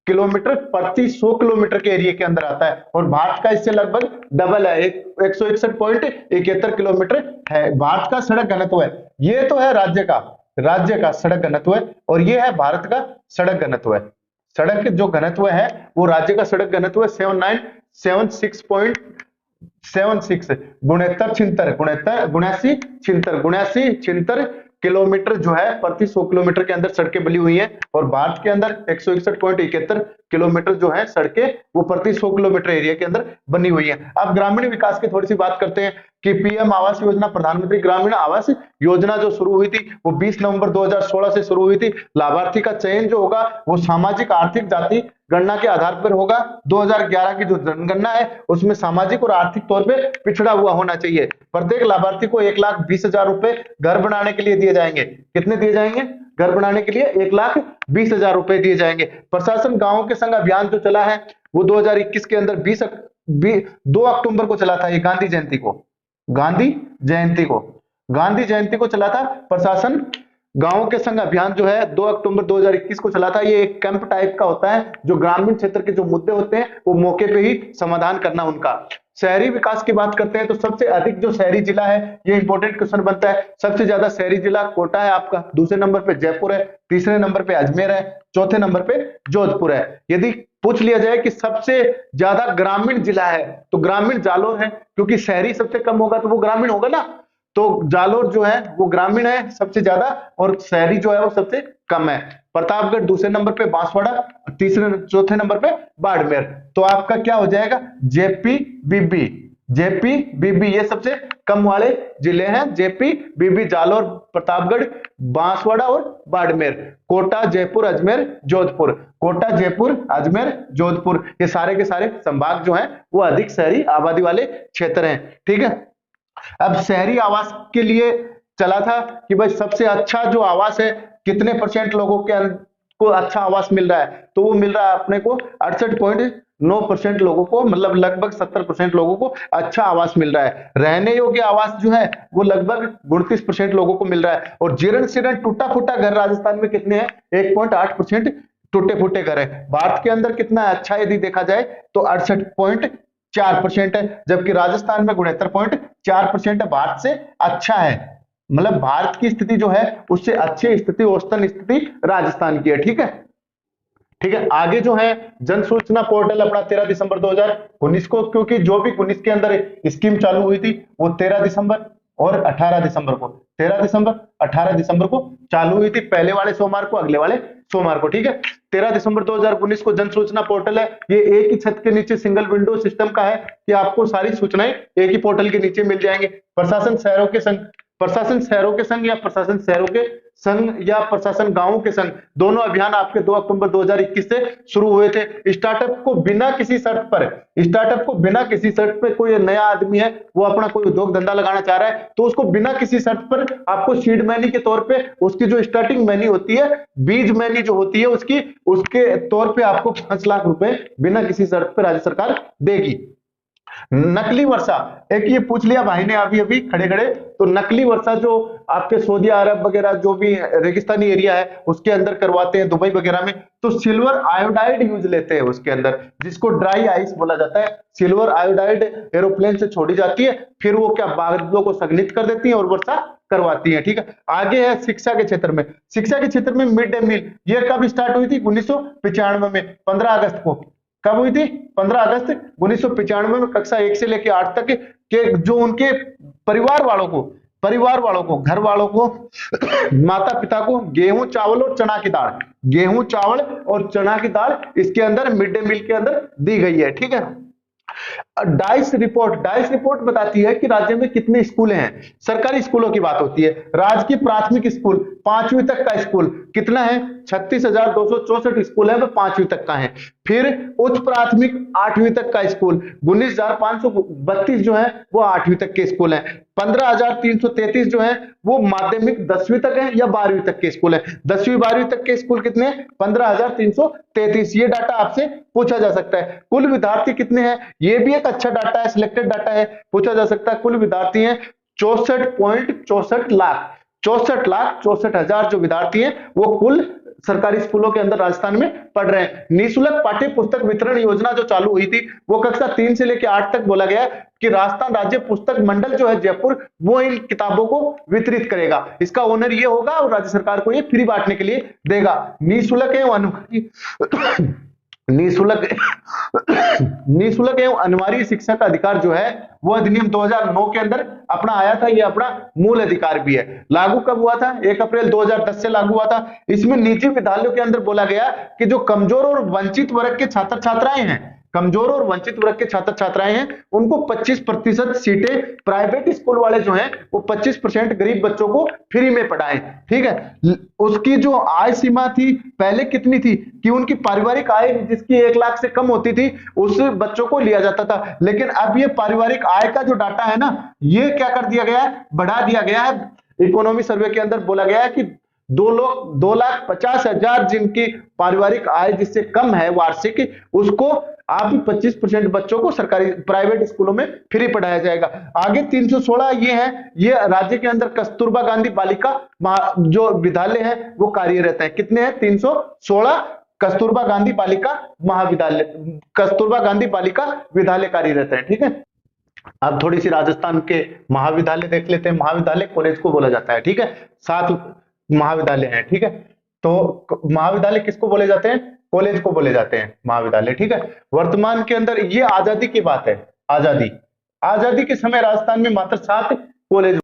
किलोमीटर प्रति 100 किलोमीटर के एरिया के अंदर आता है, और भारत का इससे लगभग डबल है, 161.71 किलोमीटर है भारत का सड़क घनत्व है। ये तो है राज्य का सड़क घनत्व है, और ये है भारत का सड़क घनत्व है। सड़क जो घनत्व है वो राज्य का सड़क घनत्व है 7976.76 गुण्यासी किलोमीटर जो है प्रति 100 किलोमीटर के अंदर सड़कें बनी हुई हैं, और भारत के अंदर 161.71 किलोमीटर जो है सड़कें वो प्रति 100 किलोमीटर एरिया के अंदर बनी हुई हैं। अब ग्रामीण विकास की थोड़ी सी बात करते हैं कि पीएम आवास योजना, प्रधानमंत्री ग्रामीण आवास योजना जो शुरू हुई थी वो 20 नवंबर 2016 से शुरू हुई थी। लाभार्थी का चयन जो होगा वो सामाजिक आर्थिक जाति गणना के आधार पर होगा। 2011 की जो जनगणना है उसमें सामाजिक और आर्थिक तौर पे पिछड़ा हुआ होना चाहिए। प्रत्येक लाभार्थी को 1,20,000 रुपए घर बनाने के लिए दिए जाएंगे। कितने दिए जाएंगे? घर बनाने के लिए 1,20,000 रुपए दिए जाएंगे। प्रशासन गांवों के संग अभियान जो चला है वो 2021 के अंदर 2 अक्टूबर को चला था। ये गांधी जयंती को चला था। प्रशासन गांवों के संग अभियान जो है 2 अक्टूबर 2021 को चला था। ये एक कैंप टाइप का होता है, जो ग्रामीण क्षेत्र के जो मुद्दे होते हैं वो मौके पे ही समाधान करना उनका। शहरी विकास की बात करते हैं तो सबसे अधिक जो शहरी जिला है, ये इंपॉर्टेंट क्वेश्चन बनता है, सबसे ज्यादा शहरी जिला कोटा है आपका, दूसरे नंबर पे जयपुर है, तीसरे नंबर पे अजमेर है, चौथे नंबर पे जोधपुर है। यदि पूछ लिया जाए कि सबसे ज्यादा ग्रामीण जिला है तो ग्रामीण जालोर है, क्योंकि शहरी सबसे कम होगा तो वो ग्रामीण होगा ना, तो जालोर जो है वो ग्रामीण है सबसे ज्यादा, और शहरी जो है वो सबसे कम है। प्रतापगढ़ दूसरे नंबर पे, बांसवाड़ा चौथे नंबर पे बाड़मेर। तो आपका क्या हो जाएगा? जेपी बीबी ये सबसे कम वाले जिले हैं। जेपी बीबी, जालोर, प्रतापगढ़, बांसवाड़ा और बाड़मेर। कोटा, जयपुर, अजमेर, जोधपुर। कोटा, जयपुर, अजमेर, जोधपुर, ये सारे के सारे संभाग जो हैं वो अधिक शहरी आबादी वाले क्षेत्र हैं। ठीक है, अब शहरी आवास के लिए चला था कि भाई सबसे अच्छा जो आवास है, कितने % लोगों को अच्छा आवास मिल रहा है, तो वो मिल रहा है अपने को 68.9% लोगों को, मतलब लगभग 70% लोगों को अच्छा आवास मिल रहा है। रहने योग्य आवास जो है वो लगभग 39% लोगों को मिल रहा है। और जीर्ण शीर्ण टूटा फूटा घर राजस्थान में कितने हैं? 1.8% टूटे फूटे घर है। भारत के अंदर कितना अच्छा यदि देखा जाए तो 68.4% है, जबकि राजस्थान में 69.4% है। भारत से अच्छा है, मतलब भारत की स्थिति जो है उससे अच्छी स्थिति, औसतन स्थिति राजस्थान की है। ठीक है, आगे जो है जन सूचना पोर्टल अपना 13 दिसंबर 2019 को, क्योंकि जो भी 19 के अंदर स्कीम चालू हुई थी वो 13 दिसंबर और 18 दिसंबर को, 13 दिसंबर 18 दिसंबर को चालू हुई थी। पहले वाले सोमवार को, अगले वाले सोमवार को। ठीक है, 13 दिसंबर 2019 को जन सूचना पोर्टल है। ये एक ही छत के नीचे सिंगल विंडो सिस्टम का है कि आपको सारी सूचनाएं एक ही पोर्टल के नीचे मिल जाएंगे। प्रशासन शहरों के संग या प्रशासन शहरों के संघ या प्रशासन गांवों के संघ, दोनों अभियान आपके 2 अक्टूबर 2021 से शुरू हुए थे। स्टार्टअप को बिना किसी शर्त पर कोई नया आदमी है, वो अपना कोई उद्योग धंधा लगाना चाह रहा है, तो उसको बिना किसी शर्त पर आपको सीड मनी के तौर पे उसकी जो स्टार्टिंग मनी होती है, बीज मनी जो होती है उसके तौर पे आपको 5 लाख रुपए बिना किसी शर्त पर राज्य सरकार देगी। नकली वर्षा, एक ये पूछ लिया भाई ने अभी खड़े तो नकली वर्षा जो आपके सऊदी अरब वगैरह जो भी रेगिस्तानी एरिया है उसके अंदर करवाते हैं, दुबई वगैरह में, तो सिल्वर आयोडाइड यूज लेते हैं उसके अंदर, जिसको ड्राई आइस बोला जाता है। सिल्वर आयोडाइड एरोप्लेन से छोड़ी जाती है, फिर वो क्या बादलों को संघनित कर देती है और वर्षा करवाती है। ठीक है, आगे है शिक्षा के क्षेत्र में मिड डे मील, ये कब स्टार्ट हुई थी? 1995 में 15 अगस्त को। कब हुई थी? 15 अगस्त 1995 में कक्षा 1 से लेकर 8 तक के जो उनके परिवार वालों को, घर वालों को, माता पिता को गेहूं, चावल और चना की दाल, गेहूं, चावल और चना की दाल इसके अंदर मिड डे मील के अंदर दी गई है। ठीक है। डाइस रिपोर्ट बताती है कि राज्य में कितने स्कूल हैं। सरकारी स्कूलों की बात होती है। राजकीय प्राथमिक स्कूल 5वीं तक का स्कूल कितना है? 36,264 स्कूल है, वो 5वीं तक का है। फिर उच्च प्राथमिक 8वीं तक का स्कूल 19,532 जो है वो 8वीं तक के स्कूल है। 15,333 जो है वो माध्यमिक 10वीं तक है या 12वीं तक के स्कूल है। 10वीं 12वीं तक के स्कूल कितने हैं? 15,333। ये डाटा आपसे पूछा जा सकता है। कुल विद्यार्थी कितने हैं? ये भी एक अच्छा डाटा है, सिलेक्टेड डाटा है, पूछा जा सकता है। कुल विद्यार्थी हैं 64.64 लाख, 64,64,000 जो विद्यार्थी हैं वो कुल सरकारी स्कूलों के अंदर राजस्थान में पढ़ रहे हैं। निःशुल्क पाठ्य पुस्तक वितरण योजना जो चालू हुई थी वो कक्षा 3 से लेकर 8 तक बोला गया कि राजस्थान राज्य पुस्तक मंडल जो है जयपुर वो इन किताबों को वितरित करेगा। इसका ओनर ये होगा और राज्य सरकार को ये फ्री बांटने के लिए देगा। निःशुल्क एवं निःशुल्क एवं अनिवार्य शिक्षा का अधिकार जो है वो अधिनियम 2009 के अंदर अपना आया था। ये अपना मूल अधिकार भी है। लागू कब हुआ था? 1 अप्रैल 2010 से लागू हुआ था। इसमें निजी विद्यालयों के अंदर बोला गया कि जो कमजोर और वंचित वर्ग के छात्र छात्राएं हैं, कमजोर और वंचित वर्ग के छात्र छात्राएं हैं, उनको 25% सीटें प्राइवेट स्कूल वाले जो हैं वो 25% गरीब बच्चों को फ्री में पढ़ाएं। ठीक है। उसकी जो आय सीमा थी पहले कितनी थी कि उनकी पारिवारिक आय जिसकी 1 लाख से कम होती थी उस बच्चों को लिया जाता था। लेकिन अब ये पारिवारिक आय का जो डाटा है ना, ये क्या कर दिया गया है? बढ़ा दिया गया है। इकोनॉमी सर्वे के अंदर बोला गया है कि 2,50,000 जिनकी पारिवारिक आय जिससे कम है वार्षिक, उसको आप 25% बच्चों को सरकारी प्राइवेट स्कूलों में फ्री पढ़ाया जाएगा। आगे 316 ये है, ये राज्य के अंदर कस्तूरबा गांधी बालिका जो विद्यालय है वो कार्यरत है। कितने हैं? 316 कस्तूरबा गांधी बालिका महाविद्यालय, कस्तूरबा गांधी बालिका विद्यालय कार्यरत है। ठीक है। अब थोड़ी सी राजस्थान के महाविद्यालय देख लेते हैं। महाविद्यालय कॉलेज को बोला जाता है। ठीक है। 7 महाविद्यालय हैं। ठीक है। तो महाविद्यालय किसको बोले जाते हैं? कॉलेज को बोले जाते हैं महाविद्यालय। ठीक है। वर्तमान के अंदर ये आजादी की बात है। आजादी के समय राजस्थान में मात्र 7 कॉलेज,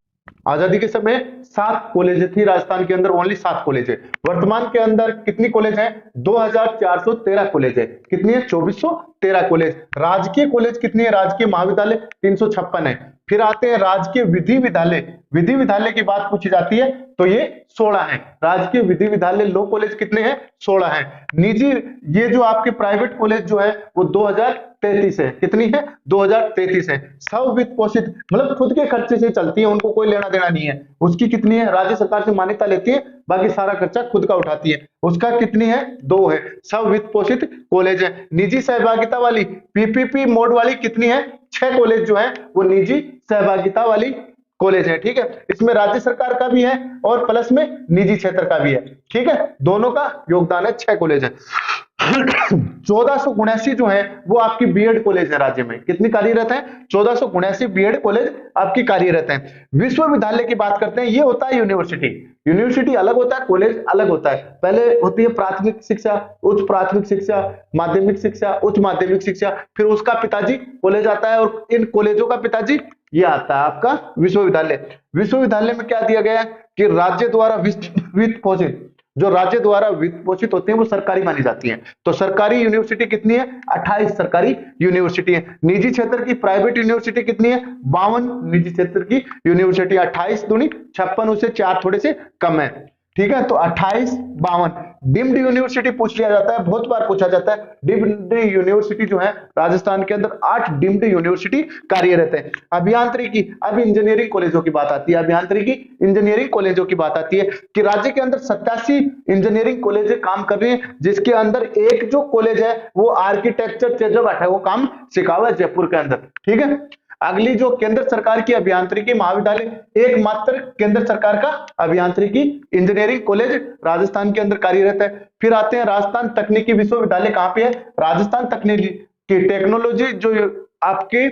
आजादी के समय 7 कॉलेज थी राजस्थान के अंदर, ओनली 7 कॉलेज है। वर्तमान के अंदर कितनी कॉलेज है? 2,413 कॉलेज है। कितनी है? 2,413 कॉलेज। राजकीय कॉलेज कितनी है? राजकीय महाविद्यालय 356 है। फिर आते हैं राजकीय विधि विद्यालय की बात पूछी जाती है तो ये 16 है। राजकीय विधि विद्यालय लो कॉलेज कितने हैं? 16 है। निजी ये जो आपके प्राइवेट कॉलेज जो है वो 2033 है। कितनी है? 2033 है। सब वित्त पोषित, मतलब खुद के खर्चे से चलती है, उनको कोई लेना देना नहीं है। उसकी कितनी है? राज्य सरकार से मान्यता लेती है, बाकी सारा खर्चा खुद का उठाती है। उसका कितनी है? 2 है। सब वित्त पोषित कॉलेज है। निजी सहभागिता वाली पीपीपी मोड वाली कितनी है? 6 कॉलेज जो है वो निजी सहभागिता वाली कॉलेज है। ठीक है। इसमें राज्य सरकार का भी है और प्लस में निजी क्षेत्र का भी है। ठीक है। दोनों का योगदान है। 6 कॉलेज है। 1479 जो है वो आपकी बीएड कॉलेज है राज्य में। कितनी कार्यरत है? 1479 बीएड कॉलेज आपकी कार्यरत है। विश्वविद्यालय की बात करते हैं। ये होता है यूनिवर्सिटी अलग होता है, कॉलेज अलग होता है। पहले होती है प्राथमिक शिक्षा, उच्च प्राथमिक शिक्षा, माध्यमिक शिक्षा, उच्च माध्यमिक शिक्षा, फिर उसका पिताजी कॉलेज आता है और इन कॉलेजों का पिताजी ये आता है आपका विश्वविद्यालय। विश्वविद्यालय में क्या दिया गया है कि राज्य द्वारा वित्त पोषित, जो राज्य द्वारा वित्त पोषित होते हैं वो सरकारी मानी जाती हैं। तो सरकारी यूनिवर्सिटी कितनी है? 28 सरकारी यूनिवर्सिटी है। निजी क्षेत्र की प्राइवेट यूनिवर्सिटी कितनी है? 52 निजी क्षेत्र की यूनिवर्सिटी। 28 दूनी 56, उसे 4 थोड़े से कम है। ठीक है। तो 28, 52। डिम्ड यूनिवर्सिटी पूछ लिया जाता है, बहुत बार पूछा जाता है। डिम्ड यूनिवर्सिटी जो है राजस्थान के अंदर 8 डिम्ड यूनिवर्सिटी कार्यरत है। अभियांत्रिकी, अब इंजीनियरिंग कॉलेजों की बात आती है। अभियांत्रिकी इंजीनियरिंग कॉलेजों की बात आती है कि राज्य के अंदर 87 इंजीनियरिंग कॉलेज काम कर रही है, जिसके अंदर एक जो कॉलेज है वो आर्किटेक्चर चेजोघाट है, वो काम सिखा हुआ है जयपुर के अंदर। ठीक है। अगली जो केंद्र सरकार की अभियांत्रिकी महाविद्यालय, एकमात्र केंद्र सरकार का अभियांत्रिकी इंजीनियरिंग कॉलेज राजस्थान के अंदर कार्यरत है। फिर आते हैं राजस्थान तकनीकी विश्वविद्यालय। कहां पे है? राजस्थान तकनीकी टेक्नोलॉजी जो आपके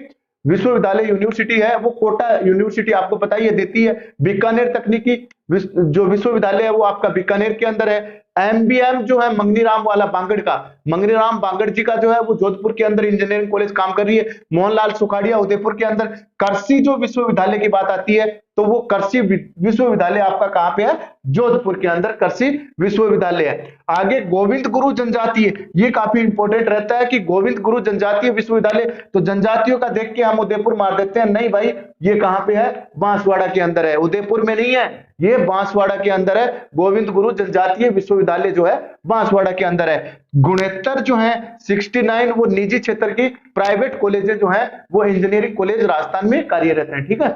विश्वविद्यालय यूनिवर्सिटी है वो कोटा यूनिवर्सिटी आपको पता ही है देती है। बीकानेर तकनीकी जो विश्वविद्यालय है वो आपका बीकानेर के अंदर है। एमबीएम जो है मंगनीराम वाला बांगड़ का, मंगनीराम बांगड़ जी का जो है वो जोधपुर के अंदर इंजीनियरिंग कॉलेज काम कर रही है। मोहनलाल सुखाड़िया उदयपुर के अंदर। कृषि जो विश्वविद्यालय की बात आती है तो वो कृषि विश्वविद्यालय आपका कहां पे है? जोधपुर के अंदर कृषि विश्वविद्यालय है। आगे गोविंद गुरु जनजातीय, ये काफी इंपॉर्टेंट रहता है कि गोविंद गुरु जनजातीय विश्वविद्यालय, तो जनजातियों का देख के हम उदयपुर मार देते हैं, नहीं भाई ये कहां पे है? बांसवाड़ा के अंदर है, उदयपुर में नहीं है, ये बांसवाड़ा के अंदर है। गोविंद गुरु जनजातीय विश्वविद्यालय जो है बांसवाड़ा के अंदर है। गुणेत्तर जो है 69 वो निजी क्षेत्र की प्राइवेट कॉलेजें जो है वो इंजीनियरिंग कॉलेज राजस्थान में कार्यरत है। ठीक है,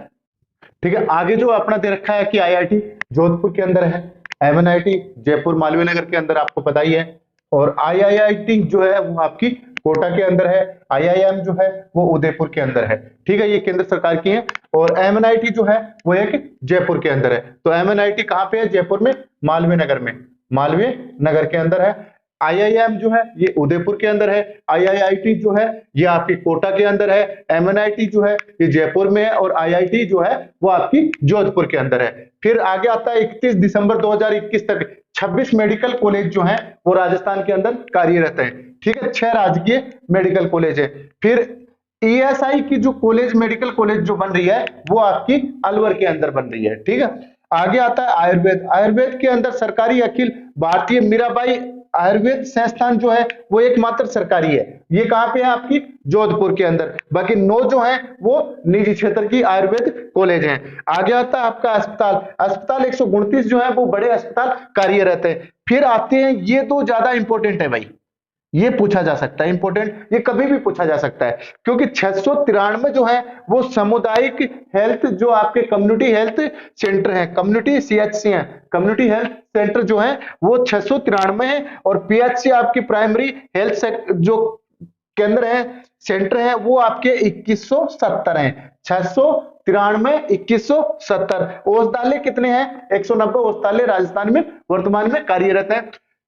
ठीक है। आगे जो अपना दे रखा है कि आईआईटी जोधपुर के अंदर है, एमएनआईटी जयपुर मालवीय नगर के अंदर आपको पता ही है, और आईआईटी जो है वो आपकी कोटा के अंदर है, आईआईएम जो है वो उदयपुर के अंदर है। ठीक है, ये केंद्र सरकार की है। और एमएनआईटी जो है वो एक जयपुर के अंदर है। तो एमएनआईटी कहां पे है? जयपुर में, मालवीय नगर में, मालवीय नगर के अंदर है। आईआईएम जो है ये उदयपुर के अंदर है, आईआईटी जो है ये आपकी कोटा के अंदर है, एमएनआईटी जो है ये जयपुर में है, और आईआईटी जो है वो आपकी जोधपुर के अंदर है। फिर आगे आता है 31 दिसंबर 2021 तक 26 मेडिकल कॉलेज जो है वो राजस्थान के अंदर कार्यरत है। ठीक है, 6 राजकीय मेडिकल कॉलेज है। फिर ईएसआई की जो कॉलेज मेडिकल कॉलेज जो बन रही है वो आपकी अलवर के अंदर बन रही है। ठीक है, आगे आता है आयुर्वेद। आयुर्वेद के अंदर सरकारी अखिल भारतीय मीराबाई आयुर्वेद संस्थान जो है वो एकमात्र सरकारी है। ये कहां पे है? आपकी जोधपुर के अंदर। बाकी 9 जो है वो निजी क्षेत्र की आयुर्वेद कॉलेज हैं। आगे आता है आपका अस्पताल। अस्पताल 129 जो है वो बड़े अस्पताल कार्यरत है। फिर आते हैं, ये तो ज्यादा इंपॉर्टेंट है भाई, ये पूछा जा सकता है इंपॉर्टेंट, ये कभी भी पूछा जा सकता है, क्योंकि 693 जो है वो सामुदायिक हेल्थ जो आपके कम्युनिटी हेल्थ सेंटर है, कम्युनिटी सीएचसी है, कम्युनिटी हेल्थ सेंटर जो है वो 693 है। और पीएचसी आपकी प्राइमरी हेल्थ जो केंद्र है, सेंटर है, वो आपके 2170 है। 693 2170। औषधालय कितने हैं? 190 औषधालय राजस्थान में वर्तमान में कार्यरत है।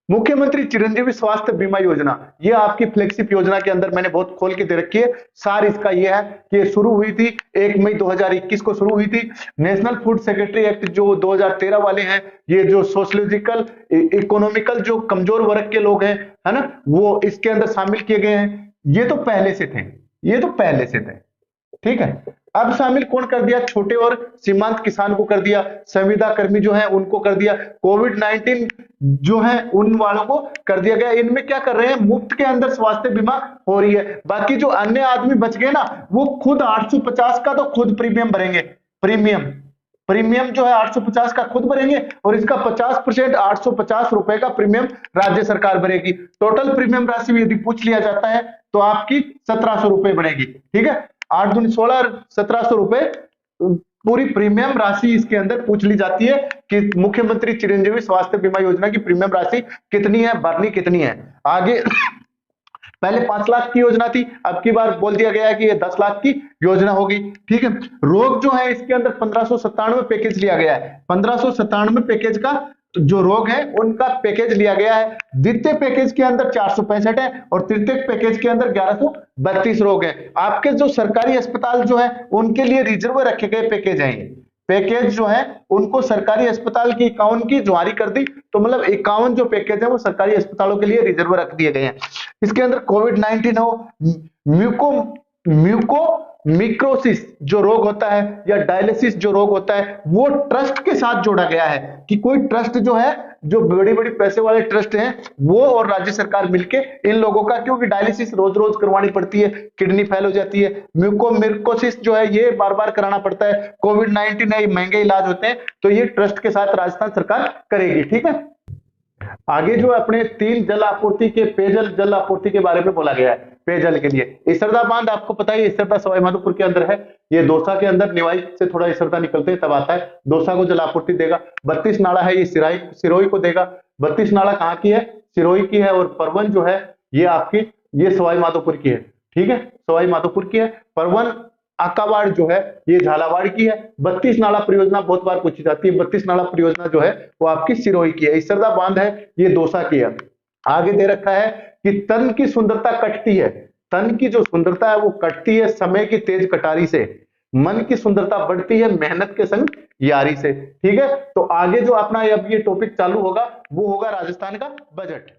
मुख्यमंत्री चिरंजीवी स्वास्थ्य बीमा योजना, ये आपकी फ्लैगशिप योजना के अंदर मैंने बहुत खोल के दे रखी है। सार इसका ये है कि ये शुरू हुई थी 1 मई 2021 को शुरू हुई थी। नेशनल फूड सेक्रेटरी एक्ट जो 2013 वाले हैं, ये जो सोशलॉजिकल इकोनॉमिकल जो कमजोर वर्ग के लोग हैं, है ना, वो इसके अंदर शामिल किए गए हैं। ये तो पहले से थे, ये तो पहले से थे। ठीक है, अब शामिल कौन कर दिया? छोटे और सीमांत किसान को कर दिया, संविदा कर्मी जो है उनको कर दिया, कोविड-19 जो है उन वालों को कर दिया गया। इनमें क्या कर रहे हैं? मुफ्त के अंदर स्वास्थ्य बीमा हो रही है। बाकी जो अन्य आदमी बच गए ना, वो खुद 850 का तो खुद प्रीमियम भरेंगे। प्रीमियम जो है 850 का खुद भरेंगे, और इसका 50% 850 रुपए का प्रीमियम राज्य सरकार भरेगी। टोटल प्रीमियम राशि यदि पूछ लिया जाता है तो आपकी 1700 रुपए बनेगी। ठीक है, 8 दूनी 16, 1700 रुपए पूरी प्रीमियम राशि इसके अंदर पूछ ली जाती है कि मुख्यमंत्री चिरंजीवी स्वास्थ्य बीमा योजना की प्रीमियम राशि कितनी है, भरनी कितनी है। आगे पहले 5 लाख की योजना थी, अब की बार बोल दिया गया है कि ये 10 लाख की योजना होगी। ठीक है, रोग जो है इसके अंदर 1597 पैकेज लिया गया है। 1597 पैकेज का जो रोग है उनका पैकेज लिया गया है। द्वितीय पैकेज के अंदर 465 है, और तृतीय पैकेज के अंदर 1132 रोग है। आपके जो सरकारी अस्पताल जो है उनके लिए रिजर्व रखे गए पैकेज हैं। पैकेज जो है उनको सरकारी अस्पताल की 51 की जुआरी कर दी, तो मतलब 51 जो पैकेज है वो सरकारी अस्पतालों के लिए रिजर्व रख दिए गए हैं। इसके अंदर कोविड-19 हो, म्यूकोमिक्रोसिस जो रोग होता है, या डायलिसिस जो रोग होता है, वो ट्रस्ट के साथ जोड़ा गया है कि कोई ट्रस्ट जो है, जो बड़ी बड़ी पैसे वाले ट्रस्ट हैं, वो और राज्य सरकार मिलके इन लोगों का, क्योंकि डायलिसिस रोज रोज करवानी पड़ती है, किडनी फेल हो जाती है। म्यूकोमिक्रोसिस जो है ये बार बार कराना पड़ता है। कोविड-19 है, महंगे इलाज होते हैं, तो ये ट्रस्ट के साथ राजस्थान सरकार करेगी। ठीक है, आगे जो अपने 3 जल आपूर्ति के पेयजल जल आपूर्ति के बारे में बोला गया है। पेयजल के लिए इसरदा बांध आपको पता है, इसरदा सवाई माधोपुर के अंदर है। ये दौसा के अंदर निवाई से थोड़ा इसरदा निकलते हैं तब आता है, दौसा को जल आपूर्ति देगा। 32 नाला है ये सिरोही को देगा। 32 नाला कहाँ की है? सिरोही की है। और परवन जो है ये आपकी, ये सवाई माधोपुर की है। ठीक है, सवाई माधोपुर की है। परवन आकावाड़ जो है ये झालावाड़ की है। 32 नाला परियोजना बहुत बार पूछी जाती है। 32 नाला परियोजना जो है वो आपकी सिरोही की है। इसरदा बांध है ये दौसा की है। आगे दे रखा है कि तन की सुंदरता कटती है, तन की जो सुंदरता है वो कटती है समय की तेज कटारी से। मन की सुंदरता बढ़ती है मेहनत के संग यारी से। ठीक है, तो आगे जो अपना अब ये टॉपिक चालू होगा वो होगा राजस्थान का बजट।